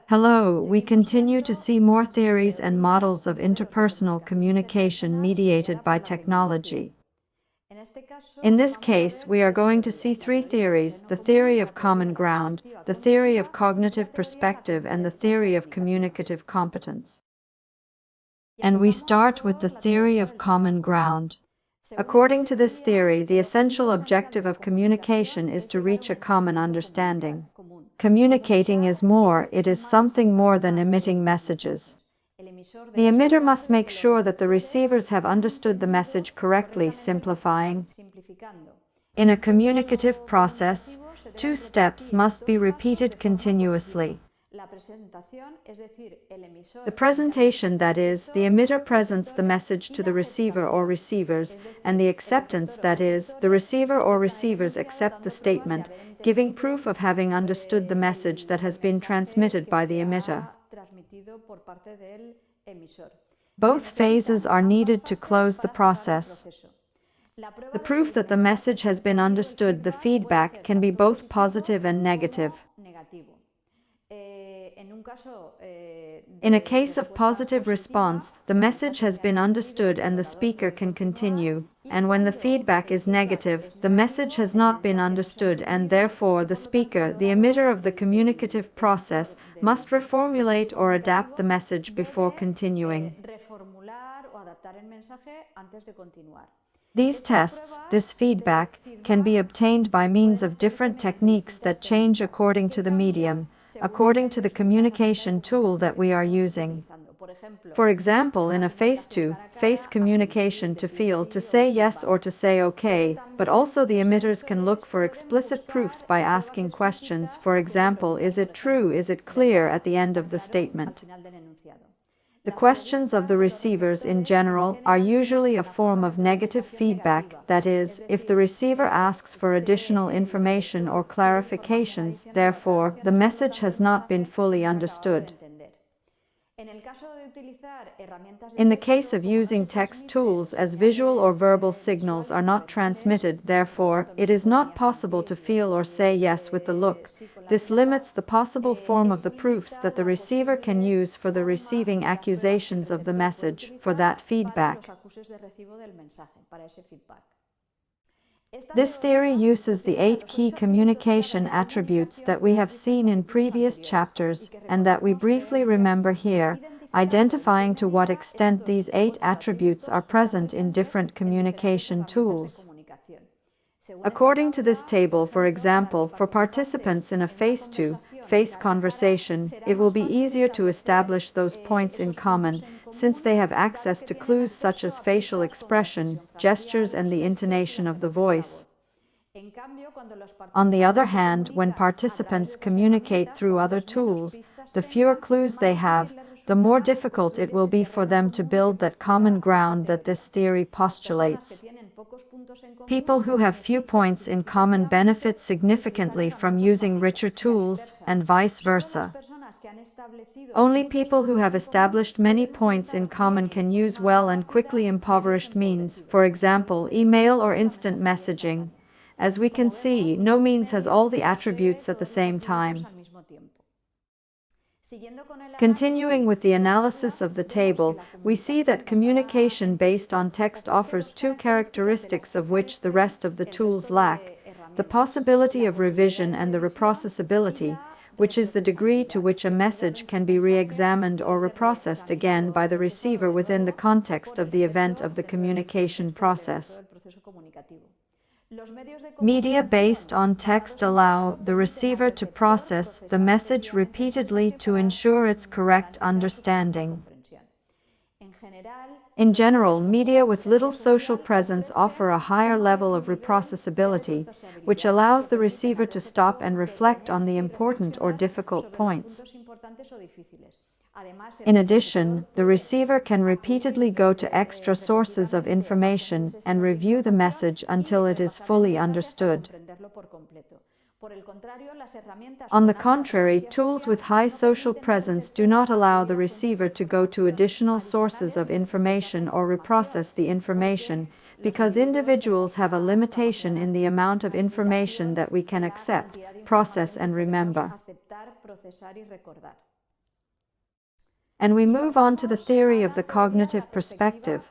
Hello, we continue to see more theories and models of interpersonal communication mediated by technology. In this case, we are going to see three theories: the theory of common ground, the theory of cognitive perspective, and the theory of communicative competence. And we start with the theory of common ground. According to this theory, the essential objective of communication is to reach a common understanding. Communicating is more, it is something more than emitting messages. The emitter must make sure that the receivers have understood the message correctly, simplifying. In a communicative process, two steps must be repeated continuously. The presentation, that is, the emitter presents the message to the receiver or receivers, and the acceptance, that is, the receiver or receivers accept the statement, giving proof of having understood the message that has been transmitted by the emitter. Both phases are needed to close the process. The proof that the message has been understood, the feedback, can be both positive and negative. In a case of positive response, the message has been understood and the speaker can continue, and when the feedback is negative, the message has not been understood and therefore the speaker, the emitter of the communicative process, must reformulate or adapt the message before continuing. These tests, this feedback, can be obtained by means of different techniques that change according to the medium, according to the communication tool that we are using. For example, in a face-to-face communication, to feel, to say yes or to say okay, but also the emitters can look for explicit proofs by asking questions. For example, is it true, is it clear at the end of the statement. The questions of the receivers in general are usually a form of negative feedback, that is, if the receiver asks for additional information or clarifications, therefore, the message has not been fully understood. In the case of using text tools, as visual or verbal signals are not transmitted, therefore, it is not possible to feel or say yes with the look. This limits the possible form of the proofs that the receiver can use for the receiving accusations of the message, for that feedback. This theory uses the 8 key communication attributes that we have seen in previous chapters and that we briefly remember here, identifying to what extent these 8 attributes are present in different communication tools. According to this table, for example, for participants in a face-to-face conversation, it will be easier to establish those points in common, since they have access to clues such as facial expression, gestures, and the intonation of the voice. On the other hand, when participants communicate through other tools, the fewer clues they have, the more difficult it will be for them to build that common ground that this theory postulates. People who have few points in common benefit significantly from using richer tools, and vice versa. Only people who have established many points in common can use well and quickly impoverished means, for example, email or instant messaging. As we can see, no means has all the attributes at the same time. Continuing with the analysis of the table, we see that communication based on text offers 2 characteristics of which the rest of the tools lack: the possibility of revision and the reprocessability, which is the degree to which a message can be re-examined or reprocessed again by the receiver within the context of the event of the communication process. Media based on text allow the receiver to process the message repeatedly to ensure its correct understanding. In general, media with little social presence offer a higher level of reprocessability, which allows the receiver to stop and reflect on the important or difficult points. In addition, the receiver can repeatedly go to extra sources of information and review the message until it is fully understood. On the contrary, tools with high social presence do not allow the receiver to go to additional sources of information or reprocess the information, because individuals have a limitation in the amount of information that we can accept, process, and remember. And we move on to the theory of the cognitive perspective.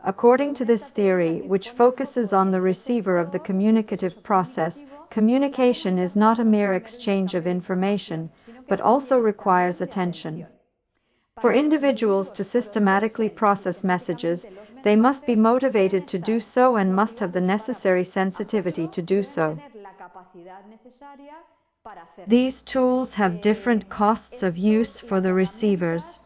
According to this theory, which focuses on the receiver of the communicative process, communication is not a mere exchange of information, but also requires attention. For individuals to systematically process messages, they must be motivated to do so and must have the necessary sensitivity to do so. These tools have different costs of use for the receivers.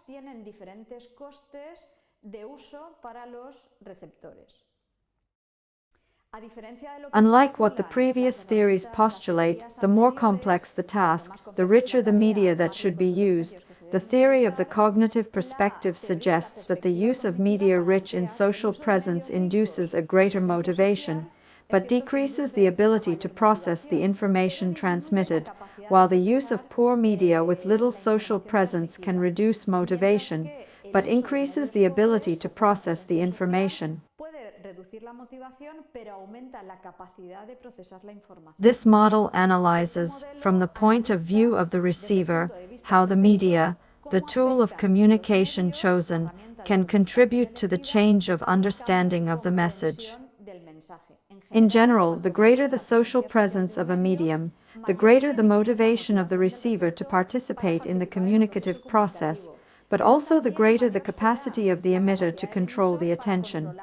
Unlike what the previous theories postulate, the more complex the task, the richer the media that should be used. The theory of the cognitive perspective suggests that the use of media rich in social presence induces a greater motivation, but decreases the ability to process the information transmitted, while the use of poor media with little social presence can reduce motivation, but increases the ability to process the information. This model analyzes, from the point of view of the receiver, how the media, the tool of communication chosen, can contribute to the change of understanding of the message. In general, the greater the social presence of a medium, the greater the motivation of the receiver to participate in the communicative process, but also the greater the capacity of the emitter to control the attention.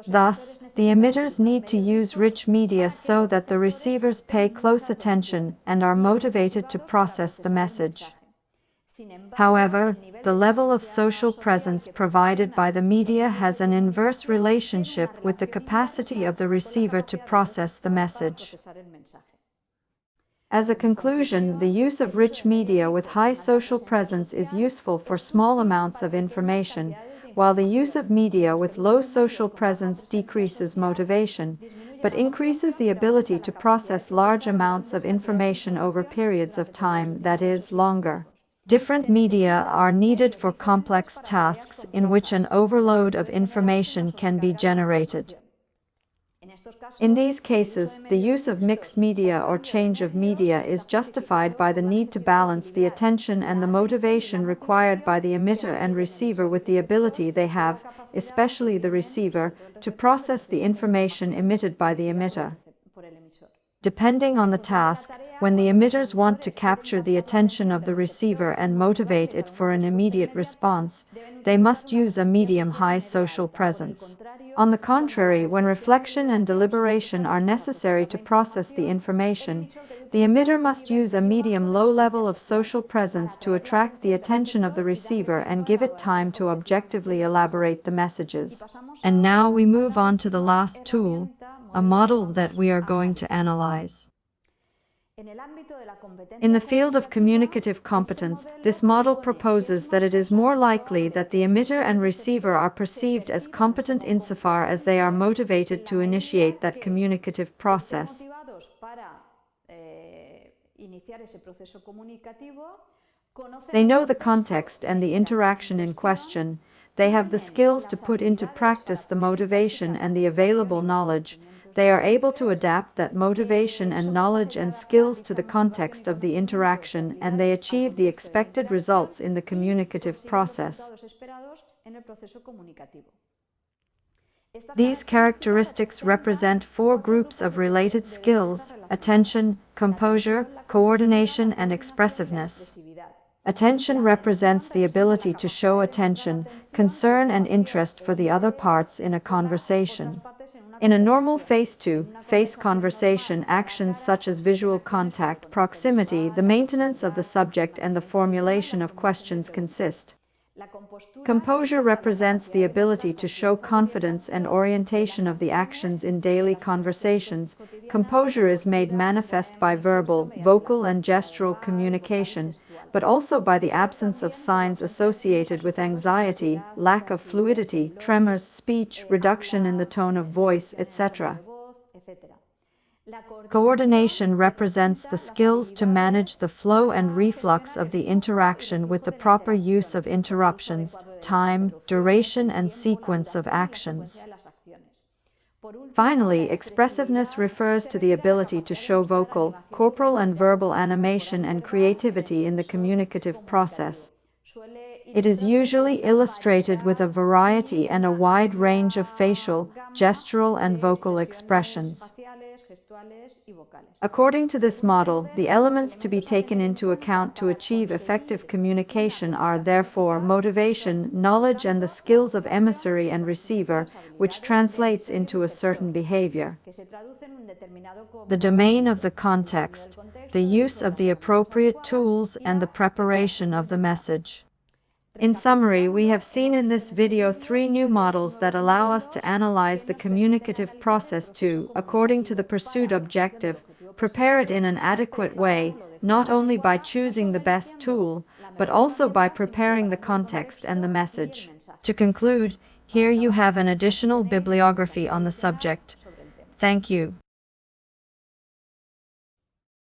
Thus, the emitters need to use rich media so that the receivers pay close attention and are motivated to process the message. However, the level of social presence provided by the media has an inverse relationship with the capacity of the receiver to process the message. As a conclusion, the use of rich media with high social presence is useful for small amounts of information, while the use of media with low social presence decreases motivation, but increases the ability to process large amounts of information over periods of time, that is, longer. Different media are needed for complex tasks in which an overload of information can be generated. In these cases, the use of mixed media or change of media is justified by the need to balance the attention and the motivation required by the emitter and receiver with the ability they have, especially the receiver, to process the information emitted by the emitter. Depending on the task, when the emitters want to capture the attention of the receiver and motivate it for an immediate response, they must use a medium-high social presence. On the contrary, when reflection and deliberation are necessary to process the information, the emitter must use a medium-low level of social presence to attract the attention of the receiver and give it time to objectively elaborate the messages. And now we move on to the last tool, a model that we are going to analyze. In the field of communicative competence, this model proposes that it is more likely that the emitter and receiver are perceived as competent insofar as they are motivated to initiate that communicative process. They know the context and the interaction in question. They have the skills to put into practice the motivation and the available knowledge. They are able to adapt that motivation and knowledge and skills to the context of the interaction, and they achieve the expected results in the communicative process. These characteristics represent four groups of related skills: attention, composure, coordination, and expressiveness. Attention represents the ability to show attention, concern, and interest for the other parts in a conversation. In a normal face-to-face conversation, actions such as visual contact, proximity, the maintenance of the subject, and the formulation of questions consist. Composure represents the ability to show confidence and orientation of the actions in daily conversations. Composure is made manifest by verbal, vocal, and gestural communication, but also by the absence of signs associated with anxiety, lack of fluidity, tremors, speech, reduction in the tone of voice, etc. Coordination represents the skills to manage the flow and reflux of the interaction with the proper use of interruptions, time, duration, and sequence of actions. Finally, expressiveness refers to the ability to show vocal, corporal, and verbal animation and creativity in the communicative process. It is usually illustrated with a variety and a wide range of facial, gestural, and vocal expressions. According to this model, the elements to be taken into account to achieve effective communication are therefore motivation, knowledge, and the skills of emissary and receiver, which translates into a certain behavior. The domain of the context, the use of the appropriate tools, and the preparation of the message. In summary, we have seen in this video 3 new models that allow us to analyze the communicative process to, according to the pursued objective, prepare it in an adequate way, not only by choosing the best tool, but also by preparing the context and the message. To conclude, here you have an additional bibliography on the subject. Thank you.